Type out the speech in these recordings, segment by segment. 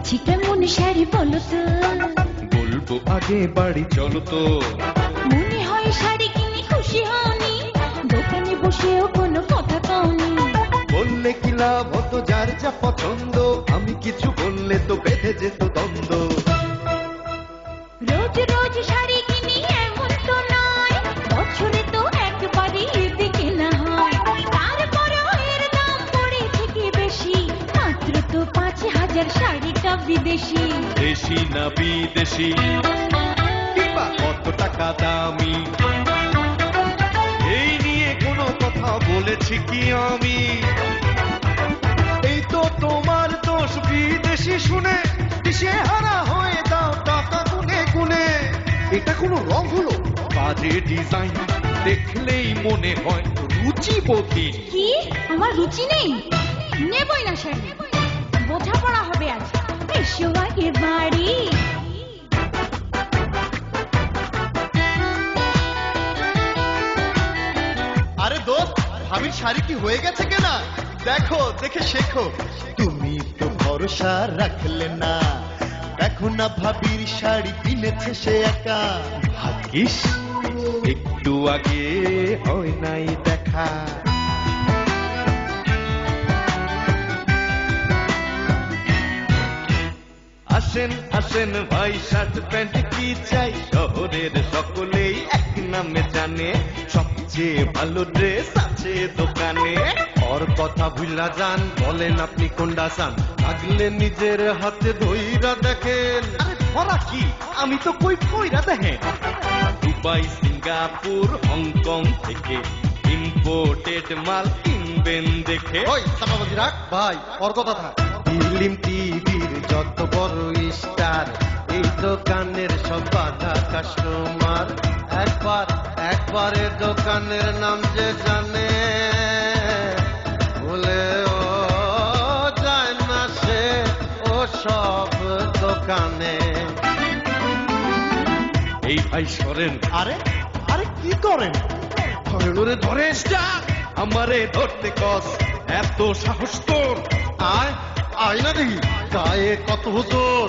আছে কেমন শাড়ি বলো তো? বলবো আগে বাড়ি চলো তো। মনে হয় শাড়ি কিনে খুশি হওনি, দোকানে বসেও কোনো কথা কওনি। বললে কি লাভ হতো যার যা পছন্দ, আমি কিছু বললে তো বেঁধে যেত দ্বন্দ্ব। রোজ রোজ শাড়ি কিনি এমন তো নয়, বছরে তো একবারই ঈদ কেনা হয়। তারপরেও এর দাম পড়ে থেকে বেশি, মাত্র তো 5,000 শাড়িটা বিদেশি। দেশি না বিদেশি কিংবা কত টাকা দামি, এই নিয়ে কোনো কথা বলেছি কি আমি? এই তো তোমার দোষ বিদেশি শুনে, দিশেহারা হয়ে দাও টাকা গুনে গুনে। এটা কোনো রং হলো? বাজে ডিজাইন, দেখলেই মনে হয় রুচিবতী। কি আমার রুচি নেই? নেবই না শাড়ি, বোঝাপড়া হবে আজ। এসো আগে বাড়ি। আরে দোস্ত, ভাবির শাড়ি কি হয়ে গেছে কেনা? দেখো, দেখে শেখো। তুমি তো ভরসা রাখলে না, দেখো না ভাবির শাড়ি কিনেছে সে একা। ভাগ্যিস একটু আগে হয় নাই দেখা। আসেন আসেন ভাই, শার্ট প্যান্ট কি চাই? শহরের সকলেই এক নামে জানে, সবচেয়ে ভালো ড্রেস আছে দোকানে। ওর কথা ভুলা যান, বলেন আপনি কোনটা চান, আগলে নিজের হাতে ধইরা দেখেন। আরে ধরা কি, আমি তো কই কইরা দেখেন। দুবাই, সিঙ্গাপুর, হংকং থেকে ইম্পোর্টেড মাল কিনবেন দেখে। ওই চাপাবাজি রাখ ভাই, ওর কথা থাক। ফিল্ম টিভির যত বড় স্টার, এই দোকানের সব বাধা কাস্টমার। একবারে দোকানের নাম যে জানে, বলেও যায় না সে ও সব দোকানে। এই ভাই সরেন। আরে আরে কি করেন? ধরেন ওরে ধরেন, আমারে ধরতে কস, এত সাহস তোর? আয় আয় না দেখি, গায়ে কত হুজুর।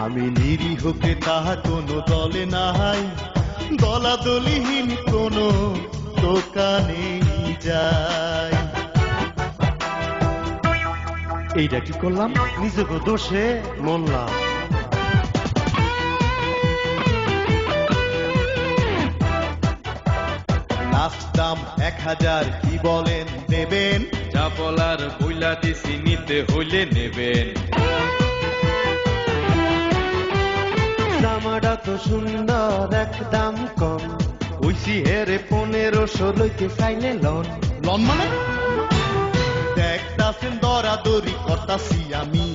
আমি নিরীহকে তাহা কোনো দলে নাই, দলাদলিহীন কোনো দোকানে যাই। এইটা কি করলাম? নিজেকে দোষে মরলাম। লাস্ট দাম 1,000, কি বলেন দেবেন? যা বলার বইলা দিছি, নিতে হইলে নেবেন। জামাটা তো সুন্দর, একদম কম, ওইসি হেরে 1500 লইতে চাইলে লন। লন মানে? দেখতাছেন দরাদরি করতাছি আমি,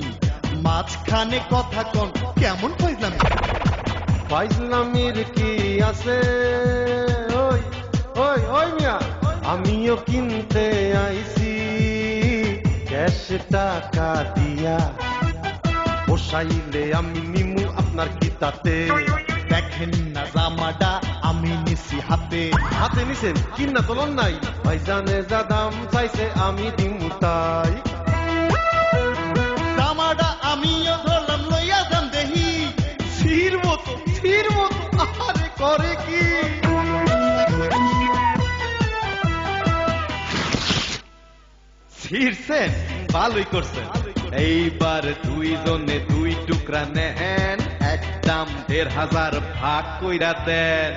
মাঝখানে কথা কন কেমন কইলাম? ফাইজলামির কি আছে? ওই ওই ওই মিয়া, আমিও কিনতে আইছি ক্যাশ টাকা দিয়া, পোষাইলে আমি নিমু, আপনার কি তাতে? দেখেন না জামাটা আমি নিছি হাতে। হাতে নিছেন, কিনা তোলন নাই? ভাইজানে যা দাম চাইছে আমি দিমু তাই। জামাটা আমিও ধরলাম, লইয়া যান দেহি। ছির মতো আরে করে কি? ছিড়ছেন, ভালোই করছেন। এইবার দুইজনে 2 টুকরা নেন, একদম 1,500 ভাগ কইরা দেন।